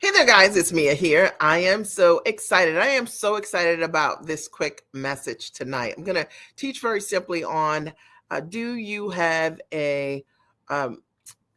Hey there, guys. It's Mia here. I am so excited. I am so excited about this quick message tonight. I'm going to teach very simply on do you have um,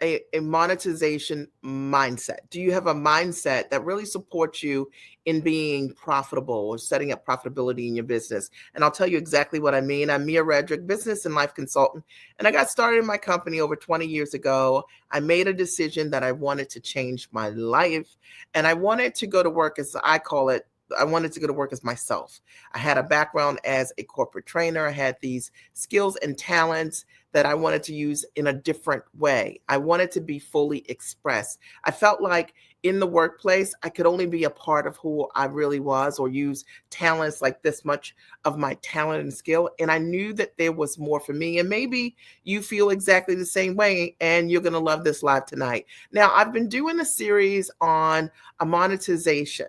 a monetization mindset? Do you have a mindset that really supports you in being profitable or setting up profitability in your business? And I'll tell you exactly what I mean. I'm Mia Redrick, business and life consultant, and I got started in my company over 20 years ago. I made a decision that I wanted to change my life, and I wanted to go to work, as I call it. I wanted to go to work as myself. I had a background as a corporate trainer. I had these skills and talents that I wanted to use in a different way. I wanted to be fully expressed. I felt like in the workplace, I could only be a part of who I really was or use talents like this much of my talent and skill. And I knew that there was more for me. And maybe you feel exactly the same way and you're going to love this live tonight. Now, I've been doing a series on monetization.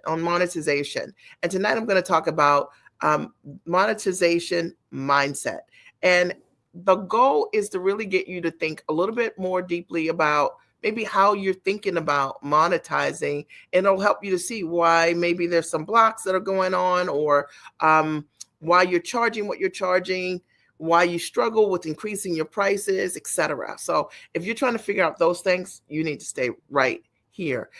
And tonight I'm going to talk about monetization mindset. And the goal is to really get you to think a little bit more deeply about maybe how you're thinking about monetizing, and it'll help you to see why maybe there's some blocks that are going on, or why you're charging what you're charging, why you struggle with increasing your prices, etc. So if you're trying to figure out those things, you need to stay right here.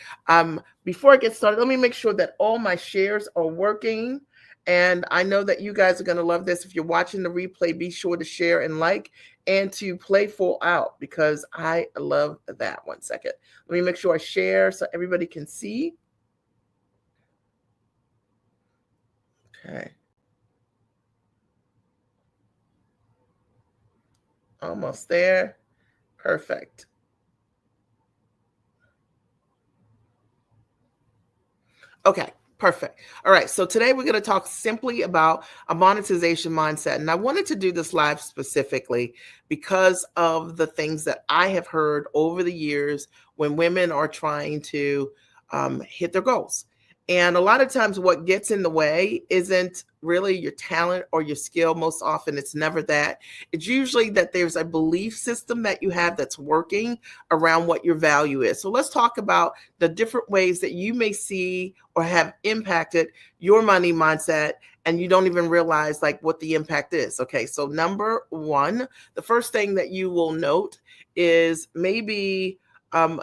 Before I get started, let me make sure that all my shares are working. And I know that you guys are going to love this. If you're watching the replay, be sure to share and like and to play full out because I love that. 1 second. Let me make sure I share so everybody can see. Okay. Almost there. Perfect. Okay. Perfect. All right. So today we're going to talk simply about a monetization mindset. And I wanted to do this live specifically because of the things that I have heard over the years when women are trying to hit their goals. And a lot of times, what gets in the way isn't really your talent or your skill. Most often, it's never that. It's usually that there's a belief system that you have that's working around what your value is. So let's talk about the different ways that you may see or have impacted your money mindset and you don't even realize like what the impact is. Okay, so number one, the first thing that you will note is maybe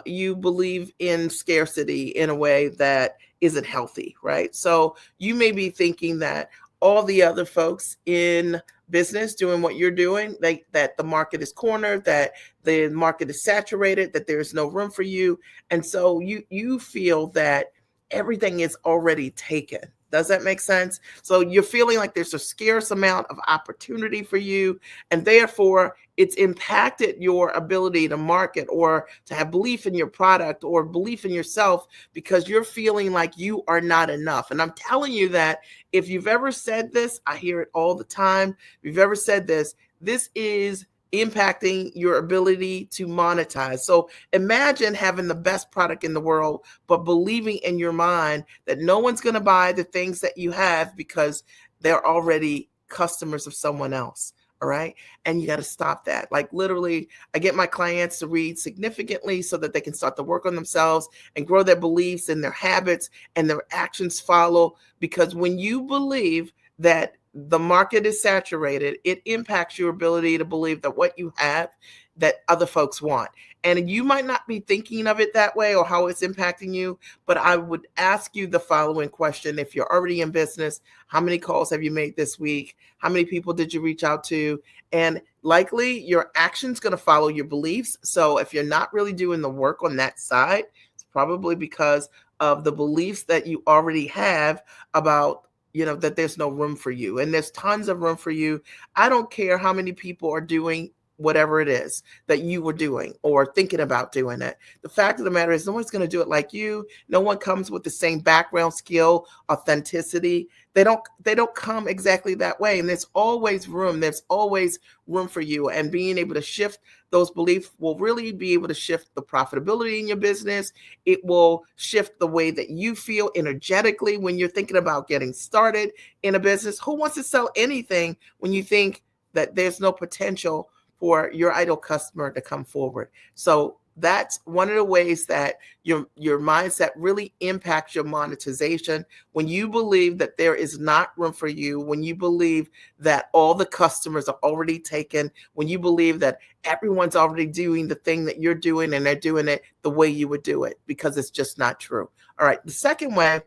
you believe in scarcity in a way that isn't healthy, right? So you may be thinking that all the other folks in business doing what you're doing, that the market is cornered, that the market is saturated, that there's no room for you. And so you feel that everything is already taken. Does that make sense? So you're feeling like there's a scarce amount of opportunity for you, and therefore it's impacted your ability to market or to have belief in your product or belief in yourself because you're feeling like you are not enough. And I'm telling you that if you've ever said this, I hear it all the time. If you've ever said this, this is impacting your ability to monetize. So imagine having the best product in the world, but believing in your mind that no one's going to buy the things that you have because they're already customers of someone else. All right. And you got to stop that. Like literally, I get my clients to read significantly so that they can start to work on themselves and grow their beliefs and their habits and their actions follow. Because when you believe that the market is saturated, it impacts your ability to believe that what you have that other folks want. And you might not be thinking of it that way or how it's impacting you, but I would ask you the following question. If you're already in business, how many calls have you made this week? How many people did you reach out to? And likely your action's going to follow your beliefs. So if you're not really doing the work on that side, it's probably because of the beliefs that you already have about that there's no room for you, and there's tons of room for you. I don't care how many people are doing whatever it is that you were doing or thinking about doing it. The fact of the matter is no one's going to do it like you. No one comes with the same background, skill, authenticity. They don't come exactly that way. And there's always room. There's always room for you. And being able to shift those beliefs will really be able to shift the profitability in your business. It will shift the way that you feel energetically when you're thinking about getting started in a business. Who wants to sell anything when you think that there's no potential for your ideal customer to come forward? So that's one of the ways that your mindset really impacts your monetization. When you believe that there is not room for you, when you believe that all the customers are already taken, when you believe that everyone's already doing the thing that you're doing and they're doing it the way you would do it, because it's just not true. All right. The second way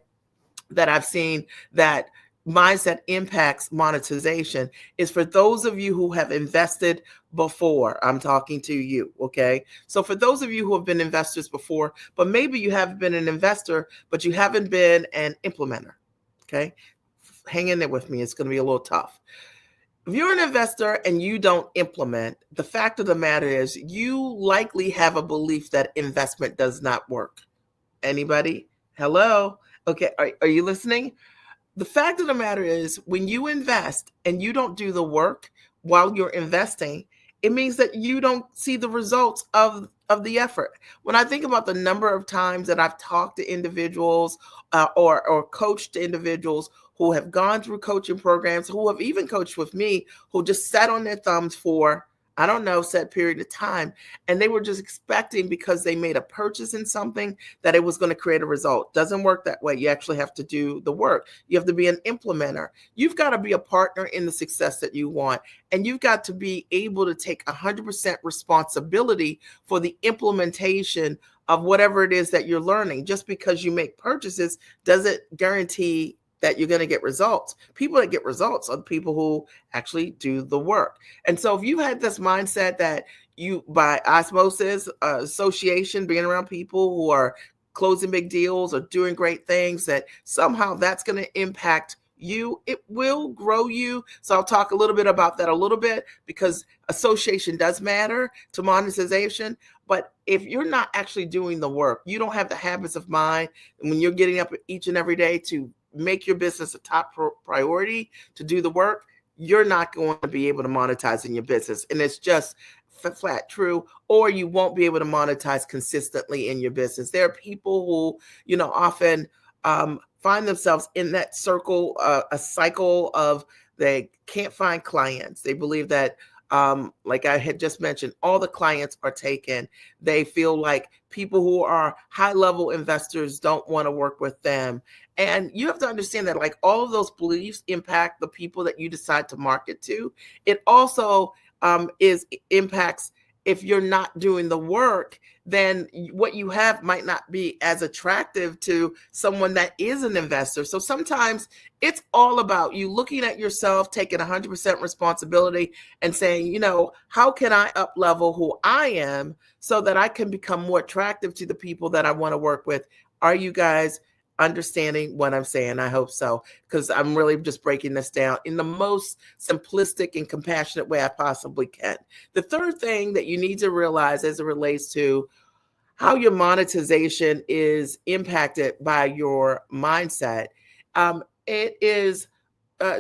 that I've seen that mindset impacts monetization is for those of you who have invested before. I'm talking to you, okay? So for those of you who have been investors before, but maybe you have been an investor, but you haven't been an implementer, okay? Hang in there with me. It's going to be a little tough. If you're an investor and you don't implement, the fact of the matter is you likely have a belief that investment does not work. Anybody? Hello? Okay, are you listening? The fact of the matter is, when you invest and you don't do the work while you're investing, it means that you don't see the results of the effort. When I think about the number of times that I've talked to individuals or coached individuals who have gone through coaching programs, who have even coached with me, who just sat on their thumbs for, I don't know, set period of time. And they were just expecting, because they made a purchase in something, that it was going to create a result. Doesn't work that way. You actually have to do the work. You have to be an implementer. You've got to be a partner in the success that you want. And you've got to be able to take 100% responsibility for the implementation of whatever it is that you're learning. Just because you make purchases doesn't guarantee that you're going to get results. People that get results are the people who actually do the work. And so if you had this mindset that you, by osmosis, association, being around people who are closing big deals or doing great things, that somehow that's going to impact you, it will grow you. So I'll talk a little bit about that a little bit, because association does matter to monetization. But if you're not actually doing the work, you don't have the habits of mind, and when you're getting up each and every day to make your business a top priority, to do the work, you're not going to be able to monetize in your business. And it's just flat true. Or you won't be able to monetize consistently in your business. There are people who, often find themselves in that circle, a cycle of, they can't find clients. They believe that, like I had just mentioned, all the clients are taken. They feel like people who are high-level investors don't want to work with them. And you have to understand that, like, all of those beliefs impact the people that you decide to market to. It also impacts, if you're not doing the work, then what you have might not be as attractive to someone that is an investor. So sometimes it's all about you looking at yourself, taking 100% responsibility and saying, how can I up level who I am so that I can become more attractive to the people that I want to work with? Are you guys understanding what I'm saying? I hope so, because I'm really just breaking this down in the most simplistic and compassionate way I possibly can. The third thing that you need to realize as it relates to how your monetization is impacted by your mindset, it is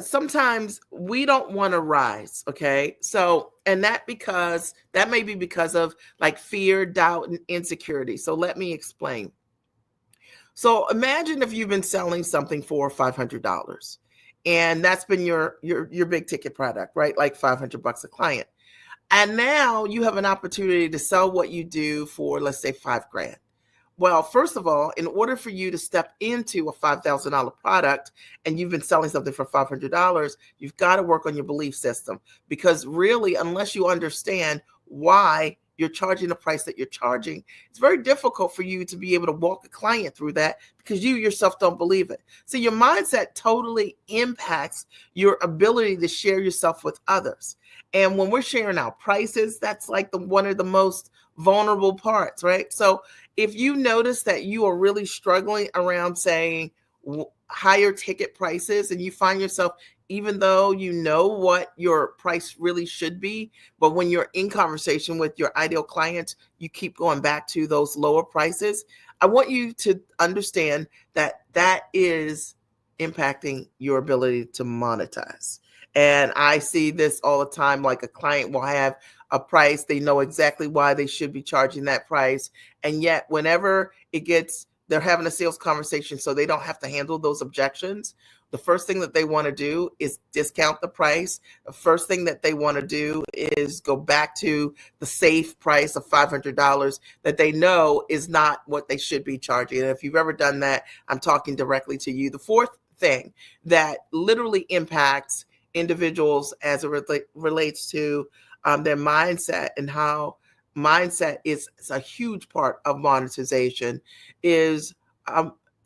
sometimes we don't want to rise. Okay. So, and that may be because of like fear, doubt, and insecurity. So let me explain. So imagine if you've been selling something for $500, and that's been your big ticket product, right? Like $500 a client. And now you have an opportunity to sell what you do for, let's say, $5,000. Well, first of all, in order for you to step into a $5,000 product and you've been selling something for $500, you've got to work on your belief system, because really, unless you understand why you're charging the price that you're charging, it's very difficult for you to be able to walk a client through that, because you yourself don't believe it. So your mindset totally impacts your ability to share yourself with others. And when we're sharing our prices, that's like one of the most vulnerable parts, right? So if you notice that you are really struggling around saying higher ticket prices, and you find yourself, even though you know what your price really should be, but when you're in conversation with your ideal clients, you keep going back to those lower prices, I want you to understand that that is impacting your ability to monetize. And I see this all the time. Like, a client will have a price, they know exactly why they should be charging that price, and yet whenever it gets they're having a sales conversation so they don't have to handle those objections, the first thing that they want to do is discount the price. The first thing that they want to do is go back to the safe price of $500 that they know is not what they should be charging. And if you've ever done that, I'm talking directly to you. The fourth thing that literally impacts individuals as it relates to their mindset and how mindset is a huge part of monetization is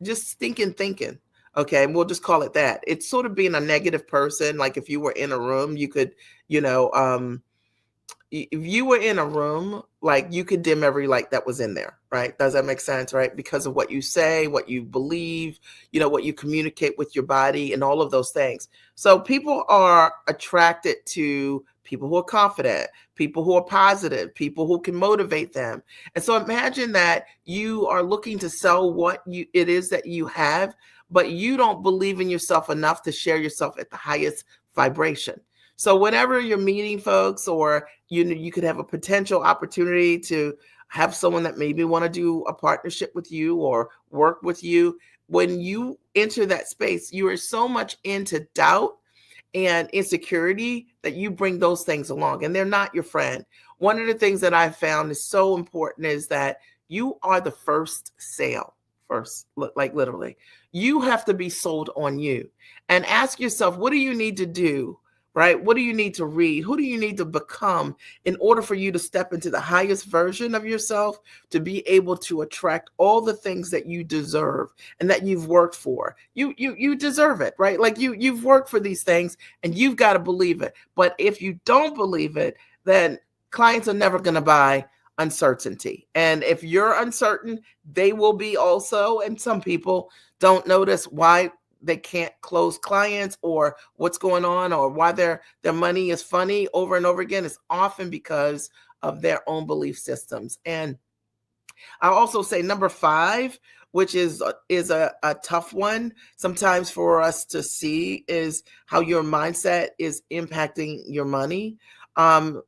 just stinking thinking. Okay, and we'll just call it that. It's sort of being a negative person. Like if you were in a room, you could, you know, if you were in a room, like you could dim every light that was in there, right? Does that make sense, right? Because of what you say, what you believe, what you communicate with your body and all of those things. So people are attracted to people who are confident, people who are positive, people who can motivate them. And so imagine that you are looking to sell what it is that you have, but you don't believe in yourself enough to share yourself at the highest vibration. So whenever you're meeting folks, or you could have a potential opportunity to have someone that maybe want to do a partnership with you or work with you, when you enter that space, you are so much into doubt and insecurity that you bring those things along, and they're not your friend. One of the things that I've found is so important is that you are the first sale. First, like literally, you have to be sold on you, and ask yourself, what do you need to do? Right? What do you need to read? Who do you need to become in order for you to step into the highest version of yourself, to be able to attract all the things that you deserve and that you've worked for? You deserve it, right? Like you've worked for these things and you've got to believe it. But if you don't believe it, then clients are never going to buy uncertainty. And if you're uncertain, they will be also. And some people don't notice why they can't close clients or what's going on or why their money is funny over and over again. It's often because of their own belief systems. And I'll also say number 5, which is a tough one sometimes for us to see, is how your mindset is impacting your money.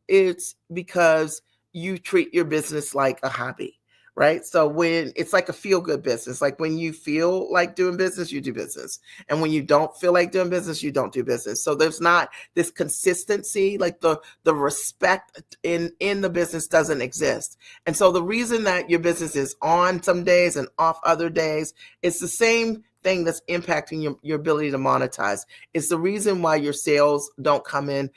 It's because you treat your business like a hobby. Right. So when it's like a feel good business, like when you feel like doing business, you do business. And when you don't feel like doing business, you don't do business. So there's not this consistency, like the respect in the business doesn't exist. And so the reason that your business is on some days and off other days, it's the same thing that's impacting your ability to monetize. It's the reason why your sales don't come in,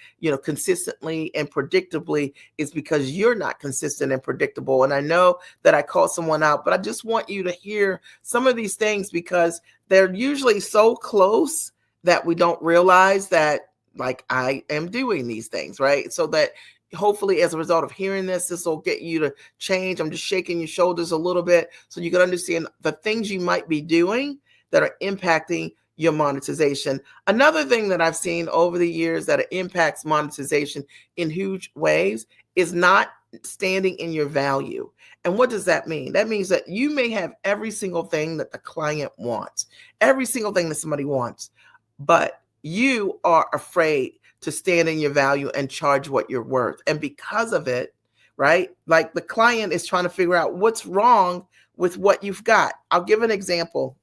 consistently and predictably, is because you're not consistent and predictable. And I know that I called someone out, but I just want you to hear some of these things because they're usually so close that we don't realize that, like, I am doing these things, right? So that hopefully as a result of hearing this will get you to change. I'm just shaking your shoulders a little bit so you can understand the things you might be doing that are impacting your monetization. Another thing that I've seen over the years that impacts monetization in huge ways is not standing in your value. And what does that mean? That means that you may have every single thing that the client wants, every single thing that somebody wants, but you are afraid to stand in your value and charge what you're worth. And because of it, right, like the client is trying to figure out what's wrong with what you've got. I'll give an example.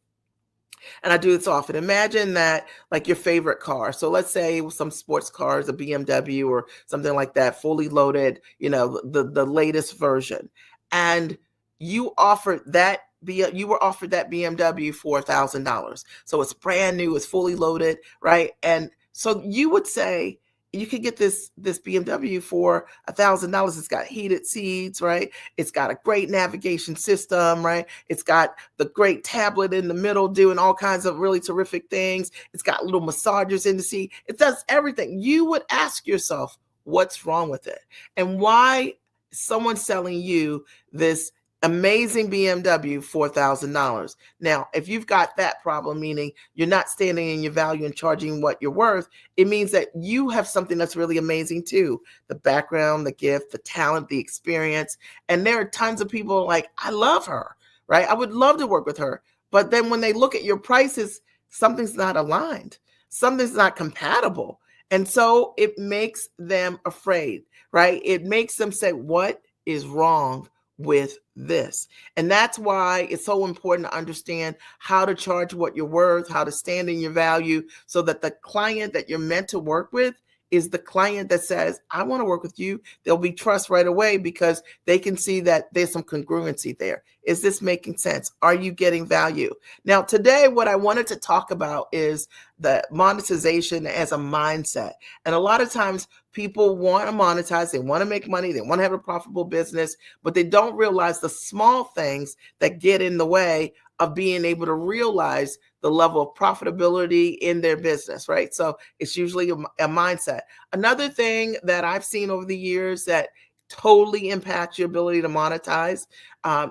And I do this often. Imagine that, like, your favorite car. So let's say some sports cars, a BMW or something like that, fully loaded, the latest version. And you were offered that BMW for $1,000. So it's brand new, it's fully loaded, right? And so you would say, you could get this BMW for $1,000. It's got heated seats, right? It's got a great navigation system, right? It's got the great tablet in the middle doing all kinds of really terrific things. It's got little massagers in the seat. It does everything. You would ask yourself, what's wrong with it? And why someone's selling you this amazing BMW for $1,000. Now, if you've got that problem, meaning you're not standing in your value and charging what you're worth, it means that you have something that's really amazing too. The background, the gift, the talent, the experience. And there are tons of people like, I love her, right? I would love to work with her. But then when they look at your prices, something's not aligned. Something's not compatible. And so it makes them afraid, right? It makes them say, what is wrong with this. And that's why it's so important to understand how to charge what you're worth, how to stand in your value, so that the client that you're meant to work with is the client that says, I want to work with you. There'll be trust right away because they can see that there's some congruency there. Is this making sense? Are you getting value? Now, today, what I wanted to talk about is the monetization as a mindset. And a lot of times people want to monetize, they want to make money, they want to have a profitable business, but they don't realize the small things that get in the way of being able to realize the level of profitability in their business, right? So it's usually a mindset. Another thing that I've seen over the years that totally impacts your ability to monetize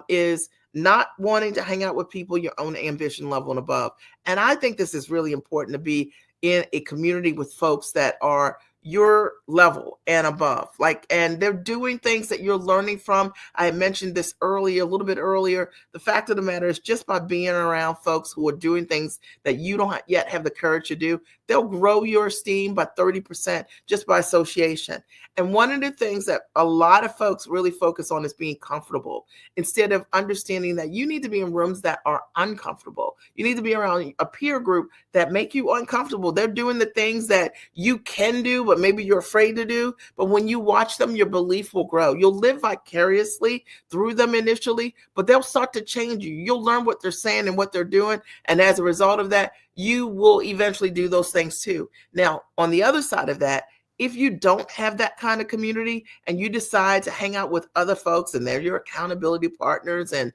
is not wanting to hang out with people your own ambition level and above. And I think this is really important, to be in a community with folks that are your level and above, and they're doing things that you're learning from. I mentioned this earlier, a little bit earlier. The fact of the matter is, just by being around folks who are doing things that you don't yet have the courage to do, they'll grow your esteem by 30% just by association. And one of the things that a lot of folks really focus on is being comfortable, instead of understanding that you need to be in rooms that are uncomfortable. You need to be around a peer group that make you uncomfortable. They're doing the things that you can do, but maybe you're afraid to do. But when you watch them, your belief will grow. You'll live vicariously through them initially, but they'll start to change you. You'll learn what they're saying and what they're doing. And as a result of that, you will eventually do those things too. Now, on the other side of that, if you don't have that kind of community and you decide to hang out with other folks and they're your accountability partners and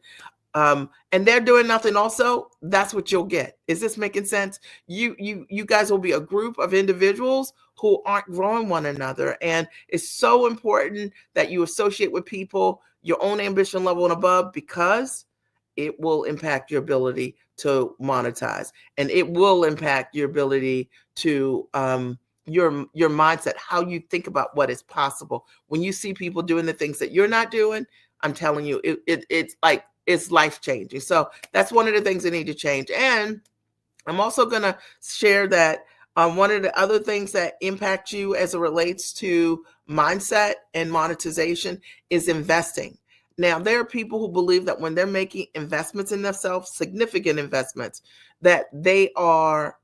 they're doing nothing also, that's what you'll get. Is this making sense? You guys will be a group of individuals who aren't growing one another. And it's so important that you associate with people your own ambition level and above, because it will impact your ability to monetize, and it will impact your ability to your mindset, how you think about what is possible. When you see people doing the things that you're not doing, I'm telling you, it's life changing. So that's one of the things that need to change. And I'm also going to share that one of the other things that impact you as it relates to mindset and monetization is investing. Now, there are people who believe that when they're making investments in themselves, significant investments, that they are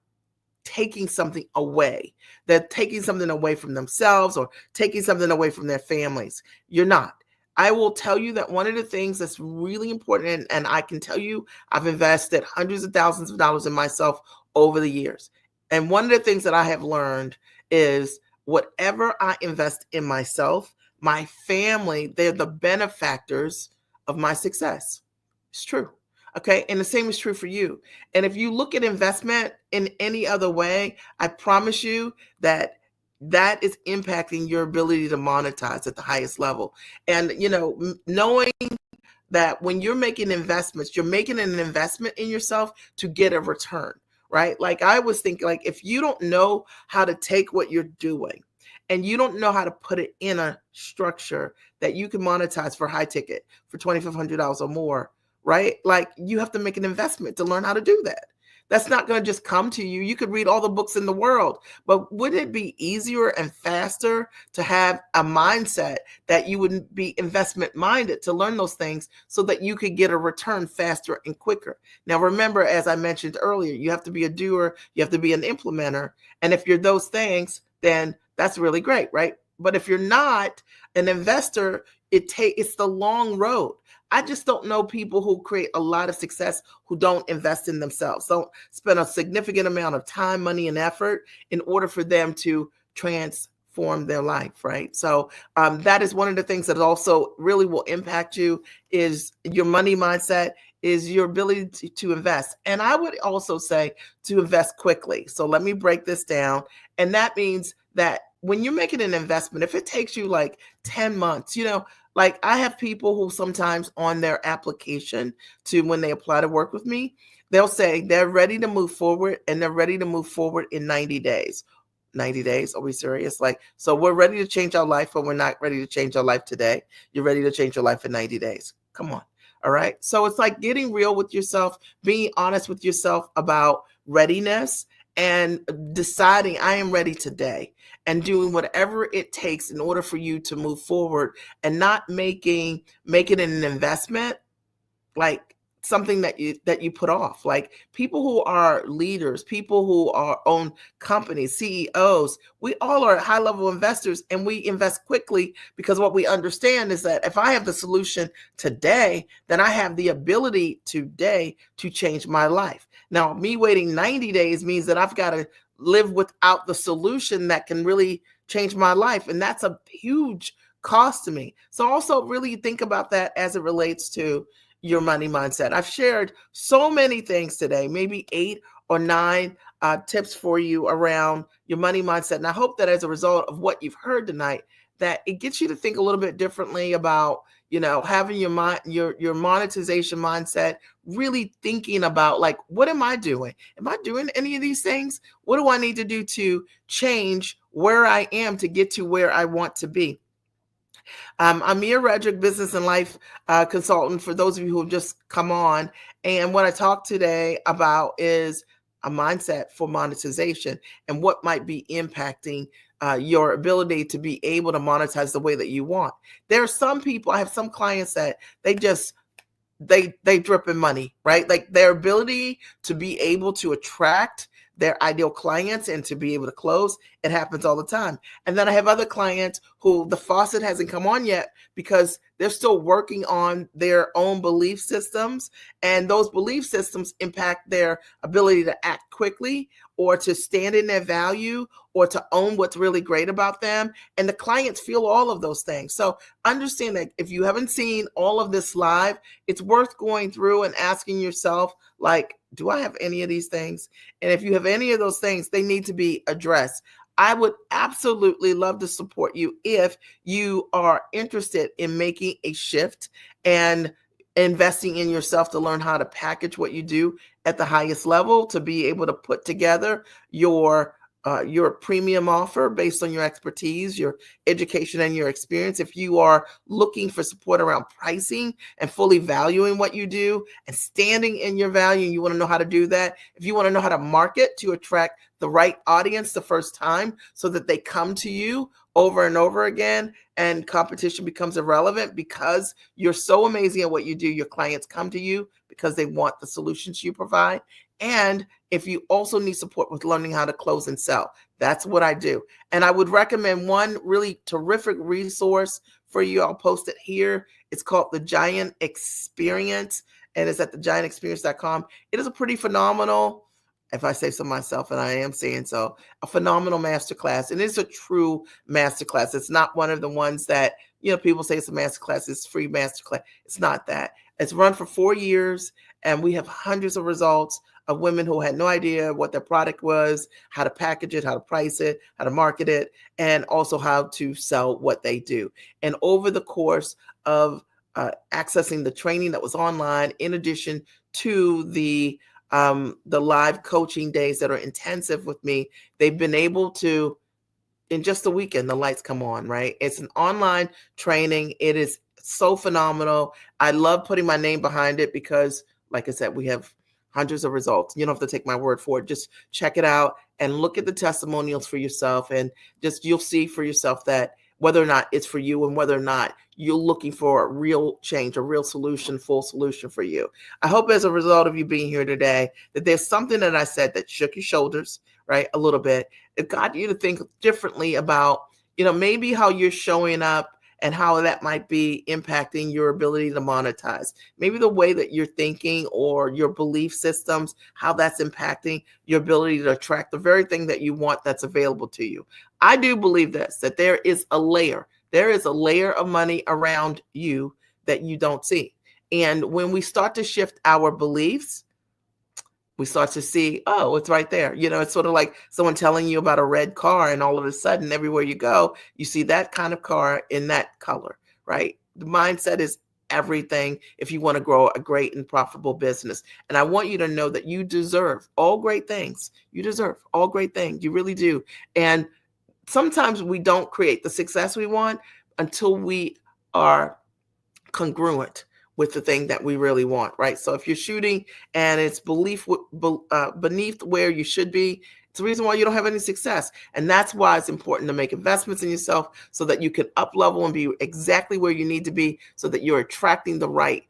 taking something away. They're taking something away from themselves or taking something away from their families. You're not. I will tell you that one of the things that's really important, and I can tell you, I've invested hundreds of thousands of dollars in myself over the years. And one of the things that I have learned is whatever I invest in myself, my family, they're the benefactors of my success. It's true. Okay. And the same is true for you. And if you look at investment in any other way, I promise you that that is impacting your ability to monetize at the highest level. And, knowing that when you're making investments, you're making an investment in yourself to get a return, right? Like I was thinking, like, if you don't know how to take what you're doing and you don't know how to put it in a structure that you can monetize for high ticket for $2,500 or more, right? Like you have to make an investment to learn how to do that. That's not going to just come to you. You could read all the books in the world, but wouldn't it be easier and faster to have a mindset that you would be investment minded to learn those things so that you could get a return faster and quicker? Now, remember, as I mentioned earlier, you have to be a doer, you have to be an implementer. And if you're those things, then that's really great, right? But if you're not an investor, it's the long road. I just don't know people who create a lot of success who don't invest in themselves, don't spend a significant amount of time, money, and effort in order for them to transform their life, right? So that is one of the things that also really will impact you, is your money mindset, is your ability to invest. And I would also say to invest quickly. So let me break this down. And that means that when you're making an investment, if it takes you like 10 months, like I have people who sometimes on their application to when they apply to work with me, they'll say they're ready to move forward and they're ready to move forward in 90 days. 90 days? Are we serious? So we're ready to change our life, but we're not ready to change our life today. You're ready to change your life in 90 days. Come on. All right. So it's like getting real with yourself, being honest with yourself about readiness, and deciding I am ready today and doing whatever it takes in order for you to move forward and not making it an investment, like something that you put off. Like people who are leaders, people who are own companies, CEOs, we all are high level investors, and we invest quickly because what we understand is that if I have the solution today, then I have the ability today to change my life. Now, me waiting 90 days means that I've got to live without the solution that can really change my life, and that's a huge cost to me. So also really think about that as it relates to your money mindset. I've shared so many things today, maybe 8 or 9 tips for you around your money mindset. And I hope that as a result of what you've heard tonight, that it gets you to think a little bit differently about, having your mind, your monetization mindset, really thinking about, like, what am I doing? Am I doing any of these things? What do I need to do to change where I am to get to where I want to be? I'm Amir Redrick, business and life consultant, for those of you who have just come on. And what I talked today about is a mindset for monetization and what might be impacting your ability to be able to monetize the way that you want. There are some people, I have some clients that they drip in money, right? Like their ability to be able to attract their ideal clients and to be able to close, it happens all the time. And then I have other clients who the faucet hasn't come on yet because they're still working on their own belief systems, and those belief systems impact their ability to act quickly or to stand in their value or to own what's really great about them. And the clients feel all of those things. So understand that if you haven't seen all of this live, it's worth going through and asking yourself, like, do I have any of these things? And if you have any of those things, they need to be addressed. I would absolutely love to support you if you are interested in making a shift and investing in yourself to learn how to package what you do at the highest level, to be able to put together your premium offer based on your expertise, your education, and your experience. If you are looking for support around pricing and fully valuing what you do and standing in your value, and you want to know how to do that, if you want to know how to market to attract the right audience the first time so that they come to you over and over again and competition becomes irrelevant because you're so amazing at what you do, your clients come to you because they want the solutions you provide. And if you also need support with learning how to close and sell, that's what I do. And I would recommend one really terrific resource for you. I'll post it here. It's called The Giant Experience, and it's at thegiantexperience.com. It is a pretty phenomenal, if I say so myself, and I am saying so, a phenomenal masterclass. And it's a true masterclass. It's not one of the ones that, people say it's a masterclass, it's free masterclass. It's not that. It's run for 4 years, and we have hundreds of results of women who had no idea what their product was, how to package it, how to price it, how to market it, and also how to sell what they do. And over the course of accessing the training that was online, in addition to the live coaching days that are intensive with me, they've been able to, in just a weekend, the lights come on, right? It's an online training. It is so phenomenal. I love putting my name behind it because, like I said, we have hundreds of results. You don't have to take my word for it. Just check it out and look at the testimonials for yourself, and just you'll see for yourself that whether or not it's for you and whether or not you're looking for a real change, a real solution, full solution for you. I hope as a result of you being here today that there's something that I said that shook your shoulders, right, a little bit. It got you to think differently about, maybe how you're showing up and how that might be impacting your ability to monetize. Maybe the way that you're thinking or your belief systems, how that's impacting your ability to attract the very thing that you want that's available to you. I do believe this, that there is a layer of money around you that you don't see. And when we start to shift our beliefs, we start to see, oh, it's right there. It's sort of like someone telling you about a red car, and all of a sudden, everywhere you go, you see that kind of car in that color, right? The mindset is everything if you want to grow a great and profitable business. And I want you to know that you deserve all great things. You deserve all great things. You really do. And sometimes we don't create the success we want until we are congruent with the thing that we really want, right? So if you're shooting and it's beneath where you should be, It's the reason why you don't have any success. And that's why it's important to make investments in yourself so that you can up level and be exactly where you need to be so that you're attracting the right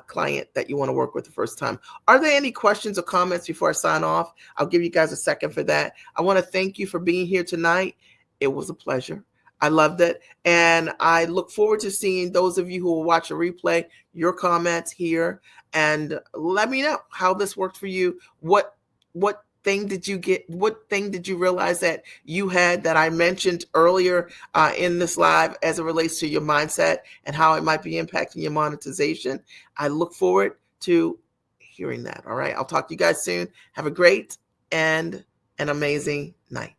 client that you want to work with the first time. Are there any questions or comments before I sign off? I'll give you guys a second for that. I want to thank you for being here tonight. It was a pleasure. I loved it. And I look forward to seeing those of you who will watch a replay, your comments here, and let me know how this worked for you. What thing did you get? What thing did you realize that you had that I mentioned earlier in this live as it relates to your mindset and how it might be impacting your monetization? I look forward to hearing that. All right. I'll talk to you guys soon. Have a great and an amazing night.